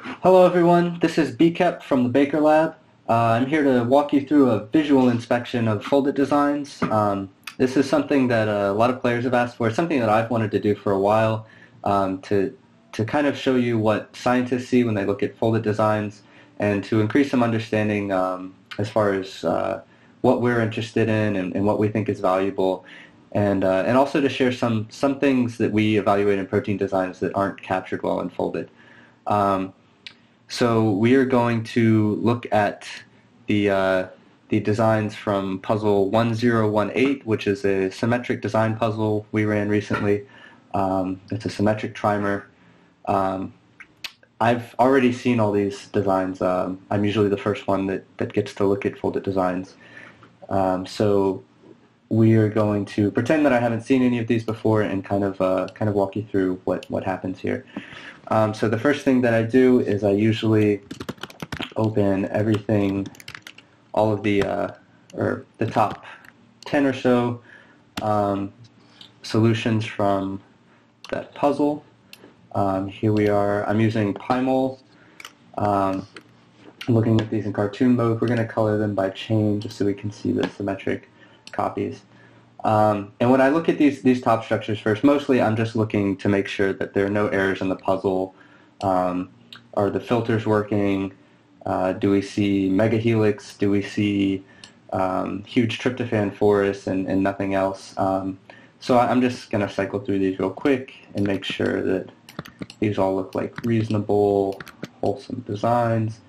Hello everyone, this is bkoep from the Baker Lab. I'm here to walk you through a visual inspection of Foldit designs. This is something that a lot of players have asked for. It's something that I've wanted to do for a while, to kind of show you what scientists see when they look at Foldit designs and to increase some understanding as far as what we're interested in and what we think is valuable, and also to share some things that we evaluate in protein designs that aren't captured well in Foldit. So we are going to look at the designs from puzzle 1018, which is a symmetric design puzzle we ran recently. It's a symmetric trimer. I've already seen all these designs. I'm usually the first one that gets to look at Foldit designs. So we are going to pretend that I haven't seen any of these before and kind of walk you through what happens here. So the first thing that I do is I usually open everything, all of the top 10 or so solutions from that puzzle. Here we are. I'm using Pymol. Looking at these in cartoon mode, we're going to color them by chain just so we can see the symmetric copies. And when I look at these top structures first, mostly I'm just looking to make sure that there are no errors in the puzzle. Are the filters working? Do we see megahelix? Do we see huge tryptophan forests and nothing else? So I'm just going to cycle through these real quick and make sure that these all look like reasonable, wholesome designs.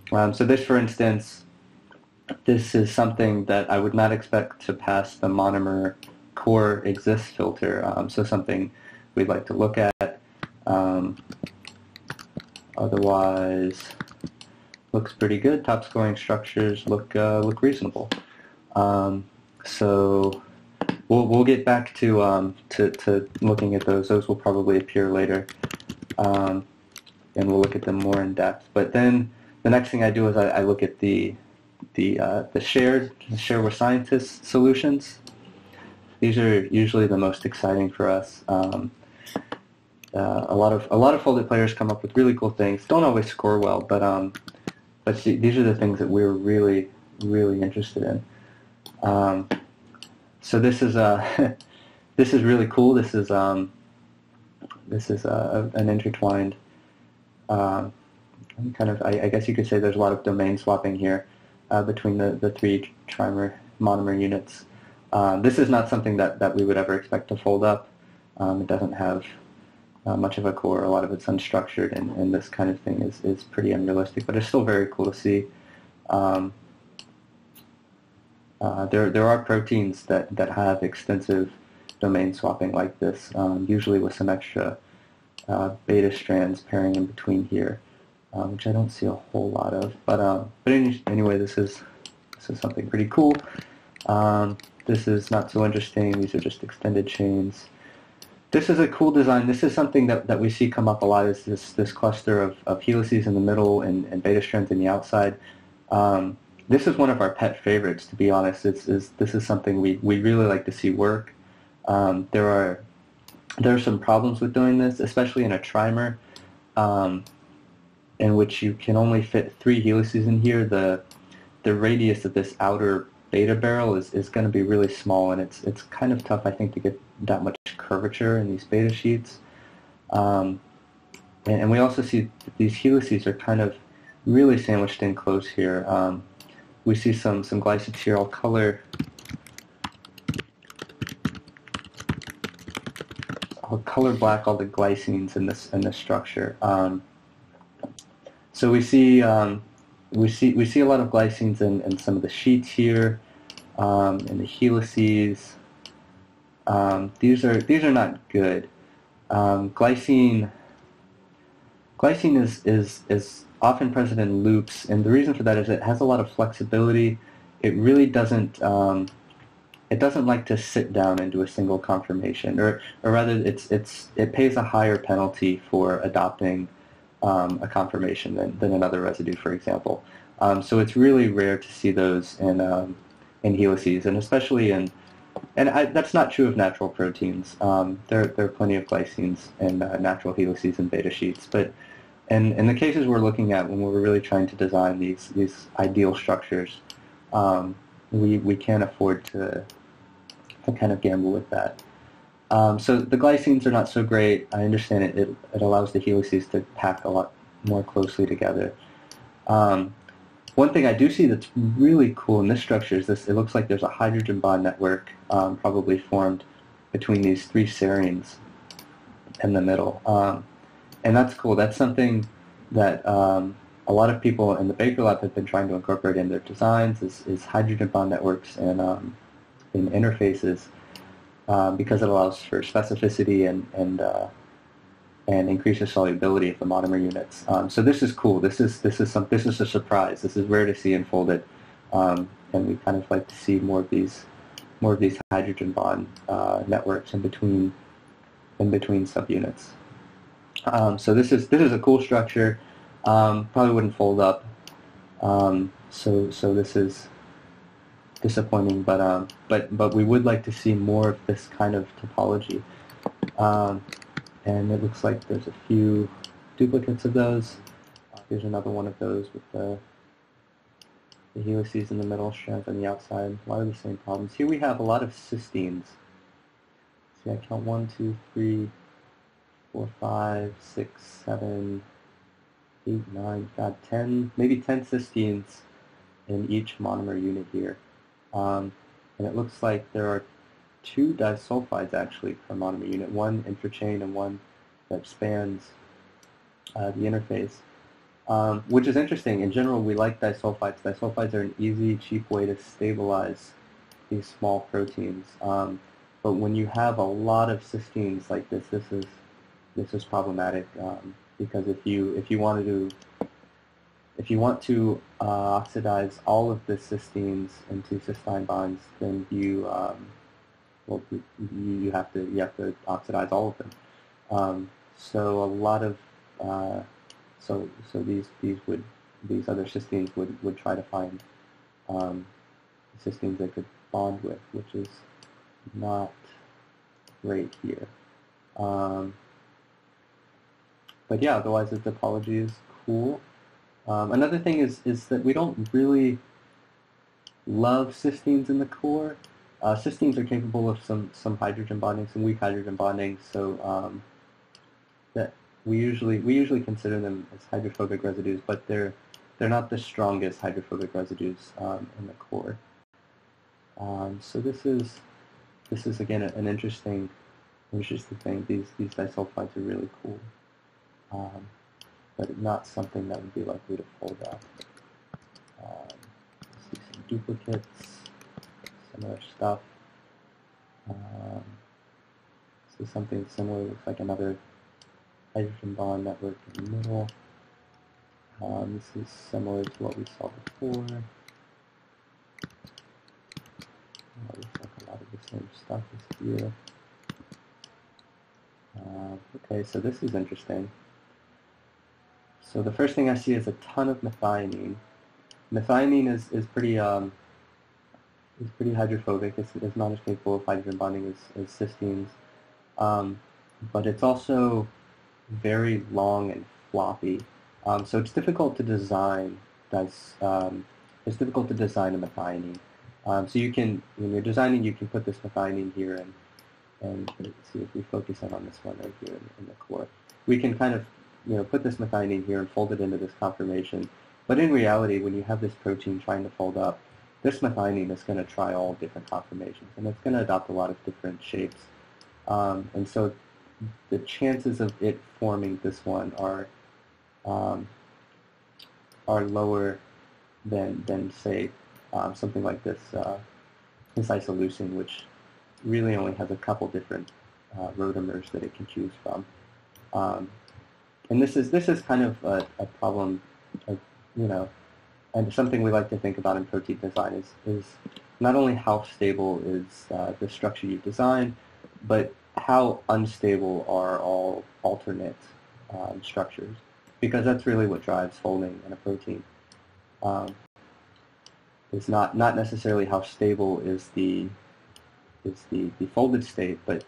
So this, for instance, this is something that I would not expect to pass the monomer core exists filter, so something we'd like to look at. Otherwise, looks pretty good. Top scoring structures look reasonable. So we'll get back to looking at those. Those will probably appear later, and we'll look at them more in depth. But then the next thing I do is I look at the share with scientists solutions. These are usually the most exciting for us. A lot of Foldit players come up with really cool things. Don't always score well, but these are the things that we're really interested in. So this is this is really cool. This is an intertwined kind of, I guess you could say there's a lot of domain swapping here between the three trimer monomer units. This is not something that we would ever expect to fold up. It doesn't have much of a core. A lot of it's unstructured, and this kind of thing is pretty unrealistic, but it's still very cool to see. There are proteins that have extensive domain swapping like this, usually with some extra beta strands pairing in between here, which I don't see a whole lot of. But anyway, this is something pretty cool. This is not so interesting. These are just extended chains. This is a cool design. This is something that we see come up a lot, is this cluster of helices in the middle and beta strands in the outside. This is one of our pet favorites, to be honest. This is something we really like to see work. There are some problems with doing this, especially in a trimer, in which you can only fit 3 helices in here. The radius of this outer beta barrel is going to be really small, and it's kind of tough, I think, to get that much curvature in these beta sheets. And we also see that these helices are kind of really sandwiched in close here. We see some glycides here. I'll color black all the glycines in this structure. So we see a lot of glycines in some of the sheets here, in the helices. These are not good. Glycine is often present in loops, and the reason for that is it has a lot of flexibility. It really doesn't like to sit down into a single conformation, or rather, it pays a higher penalty for adopting a conformation than another residue, for example. So it's really rare to see those in helices, and especially that's not true of natural proteins. There are plenty of glycines in natural helices and beta sheets, but and in the cases we're looking at when we're really trying to design these ideal structures, we can't afford to kind of gamble with that. So the glycines are not so great. I understand it allows the helices to pack a lot more closely together. One thing I do see that's really cool in this structure is this. It looks like there's a hydrogen bond network probably formed between these three serines in the middle. And that's cool. That's something that a lot of people in the Baker Lab have been trying to incorporate in their designs is hydrogen bond networks and in interfaces because it allows for specificity and increases solubility of the monomer units. So this is cool. This is a surprise. This is rare to see in Foldit, and we kind of like to see more of these hydrogen bond networks in between subunits. So this is a cool structure. Probably wouldn't fold up. So this is disappointing, but we would like to see more of this kind of topology. And it looks like there's a few duplicates of those. Here's another one of those with the helices in the middle, strands on the outside. A lot of the same problems. Here we have a lot of cysteines. See, I count 1, 2, 3, 4, 5, 6, 7, 8, 9, God, 10, maybe 10 cysteines in each monomer unit here. And it looks like there are 2 disulfides actually per monomer unit, one interchain and one that spans the interface, which is interesting. In general, we like disulfides. Disulfides are an easy, cheap way to stabilize these small proteins. But when you have a lot of cysteines like this, this is problematic because if you want to oxidize all of the cysteines into cysteine bonds, then you have to oxidize all of them. So a lot of so these other cysteines would try to find cysteines they could bond with, which is not great here. But yeah, otherwise the topology is cool. Another thing is that we don't really love cysteines in the core. Cysteines are capable of some hydrogen bonding, some weak hydrogen bonding, so that we usually consider them as hydrophobic residues, but they're not the strongest hydrophobic residues in the core. So this is again an interesting thing. These disulfides are really cool, but not something that would be likely to fold up. See some duplicates. Similar stuff. So something similar looks like another hydrogen bond network in the middle. This is similar to what we saw before. Looks like a lot of the same stuff is here. Okay, so this is interesting. So the first thing I see is a ton of methionine. Methionine is pretty hydrophobic. It's not as capable of hydrogen bonding as cysteines, but it's also very long and floppy. So it's difficult to design. It's difficult to design a methionine. So you can, when you're designing, you can put this methionine here and see if we focus in on this one right here in the core. We can kind of put this methionine here and fold it into this conformation. But in reality, when you have this protein trying to fold up, this methionine is going to try all different conformations, and it's going to adopt a lot of different shapes. And so the chances of it forming this one are lower than say something like this isoleucine, which really only has a couple different rotamers that it can choose from. And this is kind of a problem, and something we like to think about in protein design is not only how stable is the structure you design, but how unstable are all alternate structures, because that's really what drives folding in a protein. It's not necessarily how stable is the folded state, but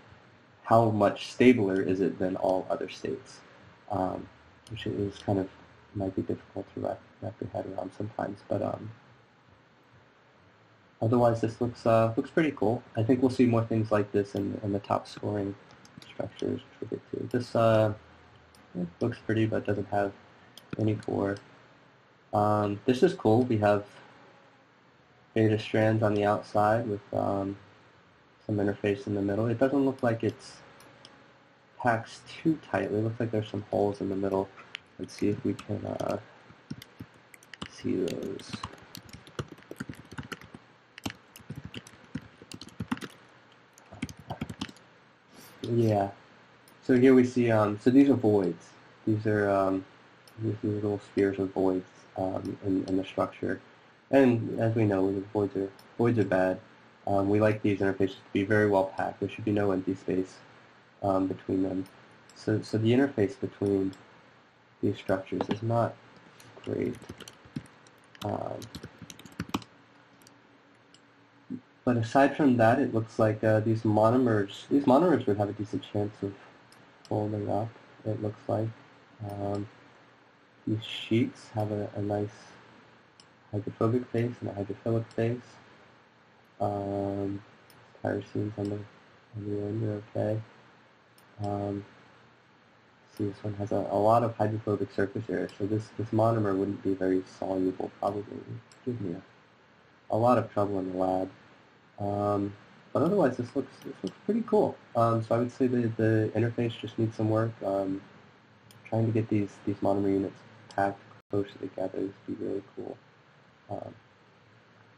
how much stabler is it than all other states. which is kind of might be difficult to wrap your head around sometimes. But otherwise, this looks pretty cool. I think we'll see more things like this in the top scoring structures, which we'll get to. This it looks pretty, but doesn't have any core. This is cool. We have beta strands on the outside with some interface in the middle. It doesn't look like it's packed too tightly. It looks like there's some holes in the middle. Let's see if we can see those. Yeah. So here we see. So these are voids. These are these little spheres of voids in the structure. And as we know, voids are bad. We like these interfaces to be very well packed. There should be no empty space between them. So the interface between these structures is not great. But aside from that, it looks like these monomers would have a decent chance of folding up, it looks like. These sheets have a nice hydrophobic face and a hydrophilic face. Tyrosines on the end are okay. See, this one has a lot of hydrophobic surface area, so this monomer wouldn't be very soluble, probably. Give me a lot of trouble in the lab. But otherwise, this looks pretty cool. So I would say the interface just needs some work. Trying to get these monomer units packed closer together would be really cool.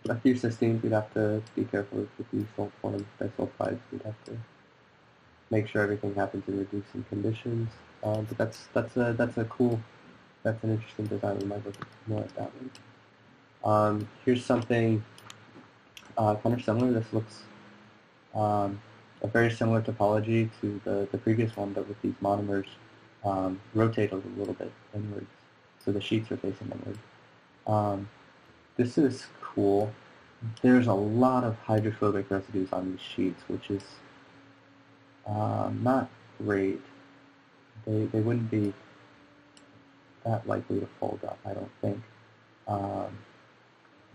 A few cysteines, we'd have to be careful with these salt form disulfides. We'd have to make sure everything happens in reducing conditions. But that's an interesting design. We might look more at that one. Here's something kind of similar. This looks a very similar topology to the previous one, but with these monomers rotate a little bit inwards, so the sheets are facing inward. This is cool. There's a lot of hydrophobic residues on these sheets, which is not great. They wouldn't be that likely to fold up, I don't think.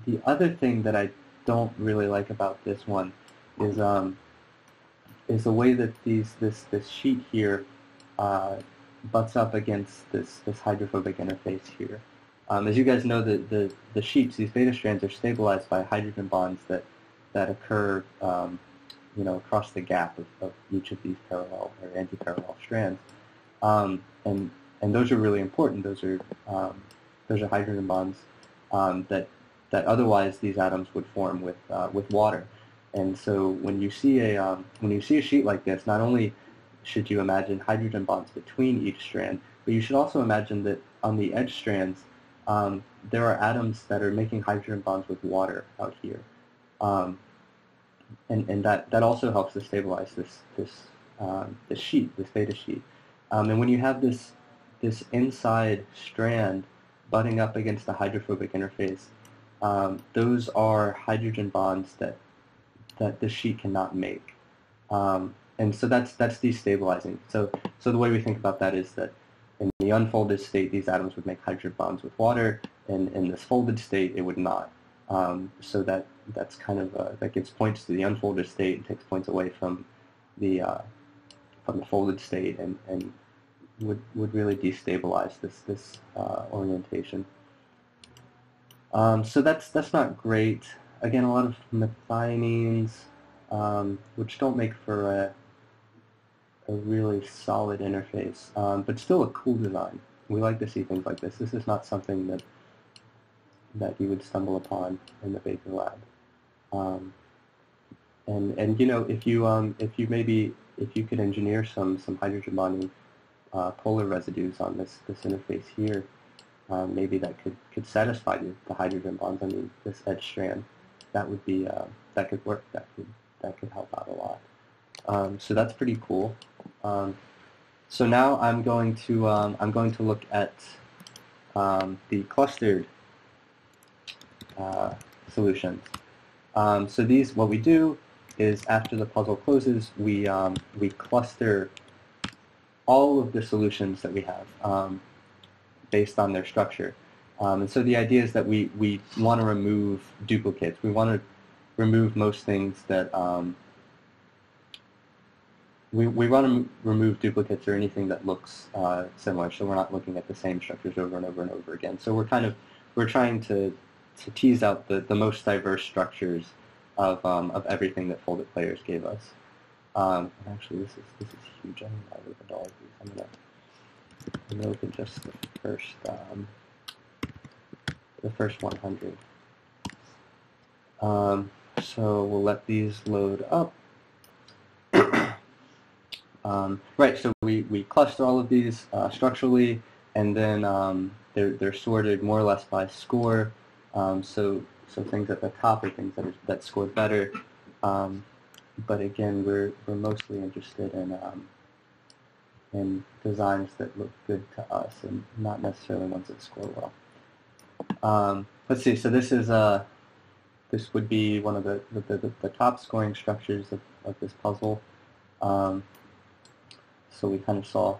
The other thing that I don't really like about this one is the way that this sheet here butts up against this hydrophobic interface here. As you guys know, the sheets, these beta strands, are stabilized by hydrogen bonds that occur across the gap of each of these parallel or anti-parallel strands. And those are really important. Those are hydrogen bonds that otherwise these atoms would form with water. And so when you see a sheet like this, not only should you imagine hydrogen bonds between each strand, but you should also imagine that on the edge strands there are atoms that are making hydrogen bonds with water out here, and that also helps to stabilize this sheet, this beta sheet. And when you have this inside strand butting up against the hydrophobic interface, those are hydrogen bonds that this sheet cannot make, and so that's destabilizing. So the way we think about that is that in the unfolded state, these atoms would make hydrogen bonds with water, and in this folded state, it would not. So that's kind of that gives points to the unfolded state and takes points away from the folded state, and would really destabilize this orientation. So that's not great. Again, a lot of methionines, which don't make for a really solid interface, but still a cool design. We like to see things like this. This is not something that you would stumble upon in the Baker lab. And if you could engineer some hydrogen bonding polar residues on this interface here, maybe that could satisfy the hydrogen bonds on this edge strand. That would be that could work. That could help out a lot. So that's pretty cool. So now I'm going to look at the clustered solutions. So what we do is after the puzzle closes, we cluster all of the solutions that we have. based on their structure. And so the idea is that we want to remove duplicates. We want to remove most things that we want to remove duplicates or anything that looks similar. So we're not looking at the same structures over and over and over again. So we're trying to tease out the most diverse structures of everything that Foldit players gave us. And actually, this is huge. I'm not open to all of these. I'm gonna look at just the first 100. So we'll let these load up. Right. So we cluster all of these structurally, and then they're sorted more or less by score. So things at the top are things that score better. But again, we're mostly interested in designs that look good to us, and not necessarily ones that score well. Let's see. So this would be one of the top scoring structures of this puzzle. So we kind of saw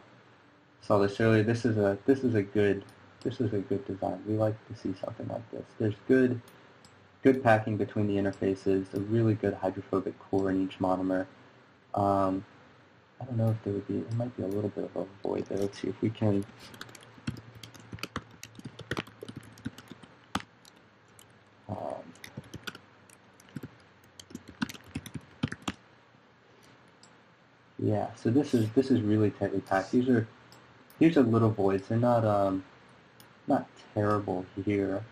this earlier. This is a good design. We like to see something like this. There's good packing between the interfaces, a really good hydrophobic core in each monomer. I don't know if there might be a little bit of a void there. Let's see if we can. Yeah, so this is really tightly packed. These are little voids. They're not terrible here.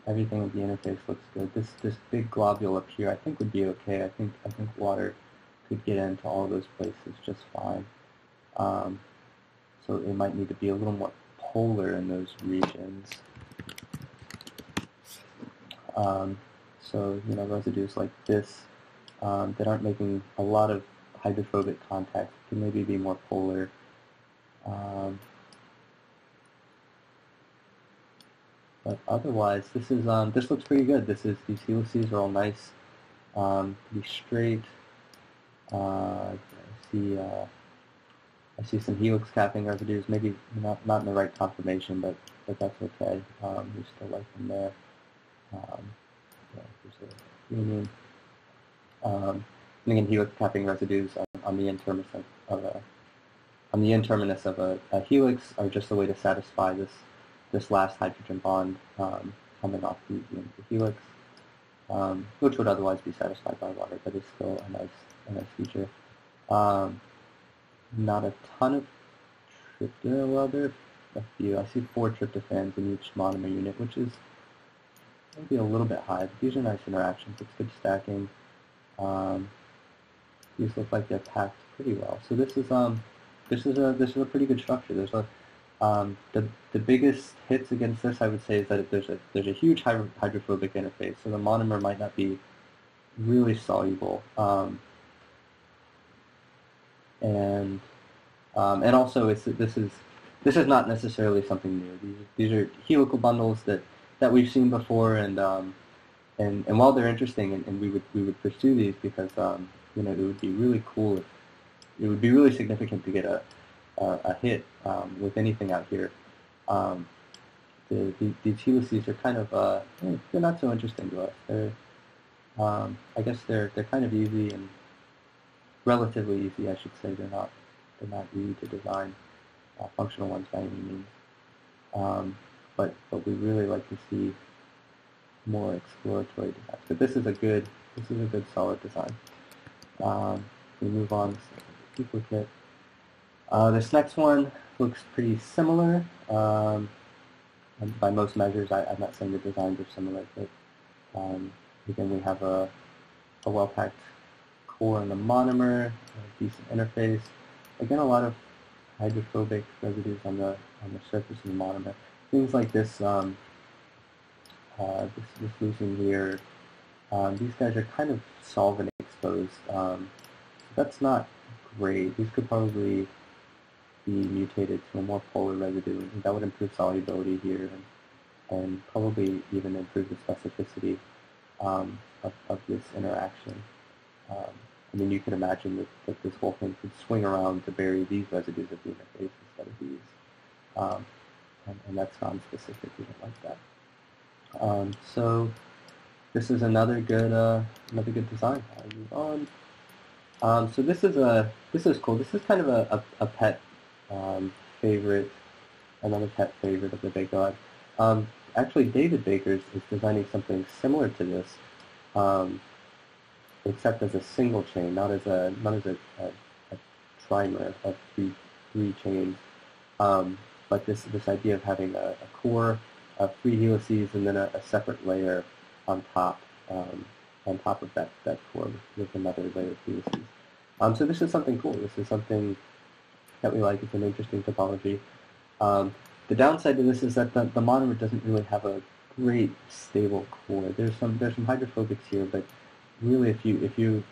Everything with the interface looks good. This big globule up here I think would be okay. I think water could get into all those places just fine. So it might need to be a little more polar in those regions. So residues like this that aren't making a lot of hydrophobic contact can maybe be more polar. But otherwise, this looks pretty good. These helices are all nice, pretty straight. I see some helix capping residues, maybe not in the right conformation, but that's okay. We still like them there. There's a union. And again, helix capping residues on the N-terminus of a helix are just a way to satisfy this last hydrogen bond coming off the helix, which would otherwise be satisfied by water, but it's still a nice feature. Not a ton of tryptophan. Well, there are a few. I see 4 tryptophans in each monomer unit, which is maybe a little bit high, but these are nice interactions. It's good stacking. These look like they're packed pretty well. So this is a pretty good structure. There's the biggest hits against this, I would say, is that there's a huge hydrophobic interface. So the monomer might not be really soluble, and also this is not necessarily something new. These are helical bundles that we've seen before, and while they're interesting, and we would pursue these because it would be really cool. It would be really significant to get a hit with anything out here. These helices are kind of they're not so interesting to us. They're I guess they're kind of easy and relatively easy, I should say. They're not easy to design, functional ones by any means. But we really like to see more exploratory designs. But this is a good solid design. We move on to the duplicate. This next one looks pretty similar. And by most measures, I'm not saying the designs are similar, but again, we have a well-packed core in the monomer, a decent interface. Again, a lot of hydrophobic residues on the surface of the monomer. Things like this, this leucine here. These guys are kind of solvent exposed. So that's not great. These could probably be mutated to a more polar residue, and that would improve solubility here, and probably even improve the specificity of this interaction. I mean, you can imagine that this whole thing could swing around to bury these residues at the interface instead of these. and that's non-specific. We don't like that. So this is another good design. I'll move on. So this is cool. This is kind of a pet favorite, another pet favorite of the bkoep. Actually, David Baker is designing something similar to this, except as a single chain, not as a trimer of three chains. But this idea of having a core of 3 helices and then a separate layer on top of that core with another layer of helices. So this is something cool. This is something that we like. It's an interesting topology. The downside to this is that the monomer doesn't really have a great stable core. There's some hydrophobics here, but really if you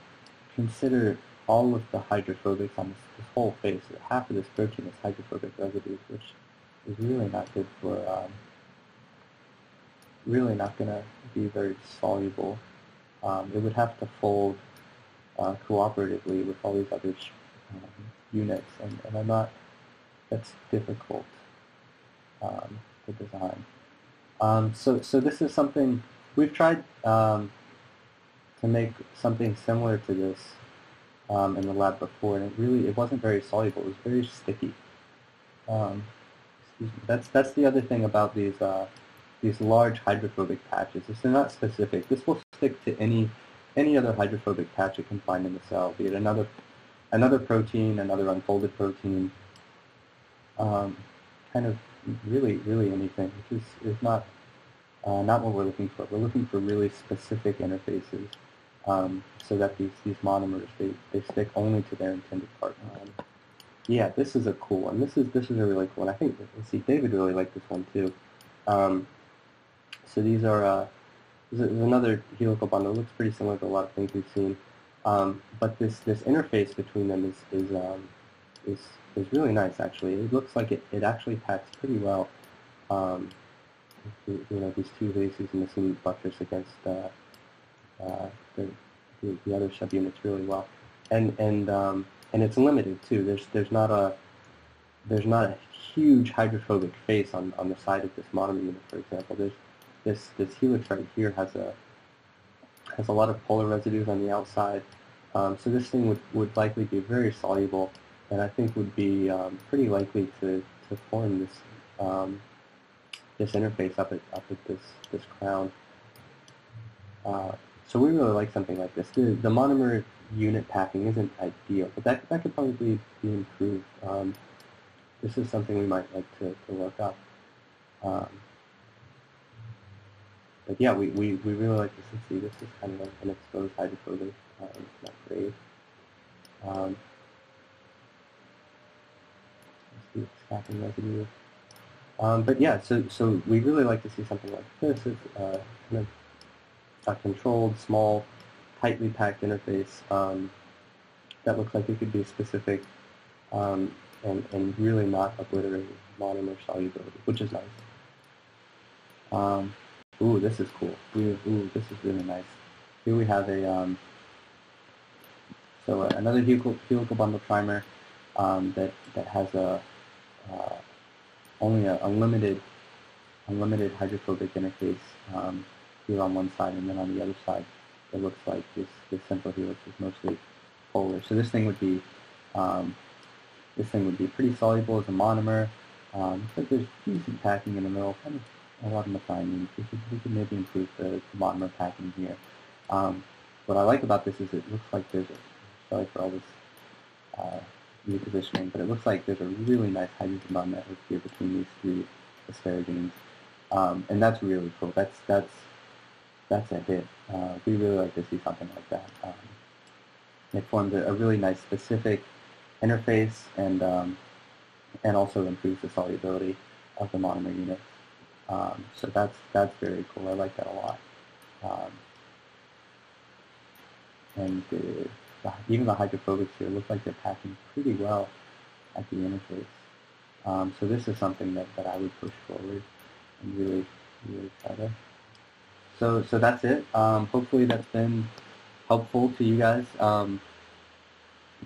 consider all of the hydrophobics on this whole face, half of this protein is hydrophobic residues, which is really not good for, really not going to be very soluble. It would have to fold cooperatively with all these other units, and I'm not, that's difficult to design. So this is something, we've tried to make something similar to this in the lab before, and it wasn't very soluble. It was very sticky. Excuse me. That's the other thing about these large hydrophobic patches. Is they're not specific. This will stick to any other hydrophobic patch it can find in the cell, be it another protein, another unfolded protein, kind of really anything, which is not what we're looking for. We're looking for really specific interfaces, so that these monomers they stick only to their intended partner. Yeah, this is a cool one. This is a really cool one. I think, let's see, David really liked this one too. So these are there's another helical bundle. It looks pretty similar to a lot of things we've seen, but this interface between them is really nice. Actually, it looks like it actually packs pretty well. These two helices and the seam buttress against the other subunits really well, and it's limited too. There's not a huge hydrophobic face on the side of this monomer unit, for example. This helix right here has a lot of polar residues on the outside, so this thing would likely be very soluble, and I think would be pretty likely to form this interface up at this crown. So we really like something like this. The monomer unit packing isn't ideal, but that could probably be improved. This is something we might like to work up. But yeah, we really like this. See, this is kind of like an exposed hydrophobic. It's not great. Let's see, stacking residue. But yeah, so we really like to see something like this. It's kind of a controlled, small, tightly packed interface that looks like it could be specific and really not obliterating monomer solubility, which is nice. Ooh, this is cool. Ooh, this is really nice. Here we have another helical bundle trimer that has only a limited hydrophobic interface here on one side, and then on the other side it looks like this central helix is mostly polar. So this thing would be pretty soluble as a monomer. But there's decent packing in the middle, kind of a lot of methionine. We could maybe improve the monomer packing here. What I like about this is it looks like there's sorry for all this repositioning, but it looks like there's a really nice hydrogen bond network here between these three asparagines, and that's really cool. That's a hit. We really like to see something like that. It forms a really nice specific interface, and also improves the solubility of the monomer unit. So that's very cool. I like that a lot. And even the hydrophobics here look like they're packing pretty well at the interface. So this is something that I would push forward and really try to. So that's it. Hopefully that's been helpful to you guys.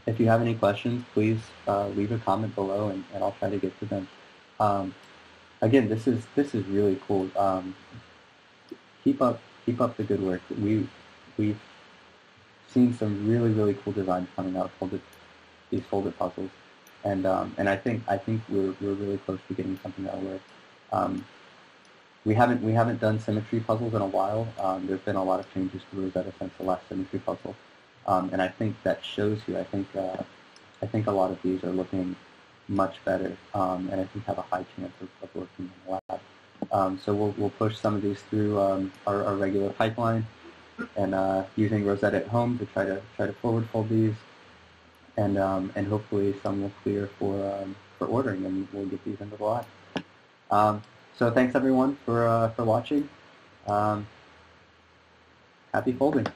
If you have any questions, please leave a comment below, and I'll try to get to them. again, this is really cool. Keep up the good work. We've seen some really cool designs coming out of these Foldit puzzles, and I think we're really close to getting something that'll work. We haven't done symmetry puzzles in a while. There's been a lot of changes to Rosetta since the last symmetry puzzle, and I think that shows you. I think a lot of these are looking much better, and I think have a high chance of working in the lab. So we'll push some of these through our regular pipeline, and using Rosetta at home to try to forward fold these, and hopefully some will clear for ordering, and we'll get these into the lab. So thanks everyone for watching. Happy folding.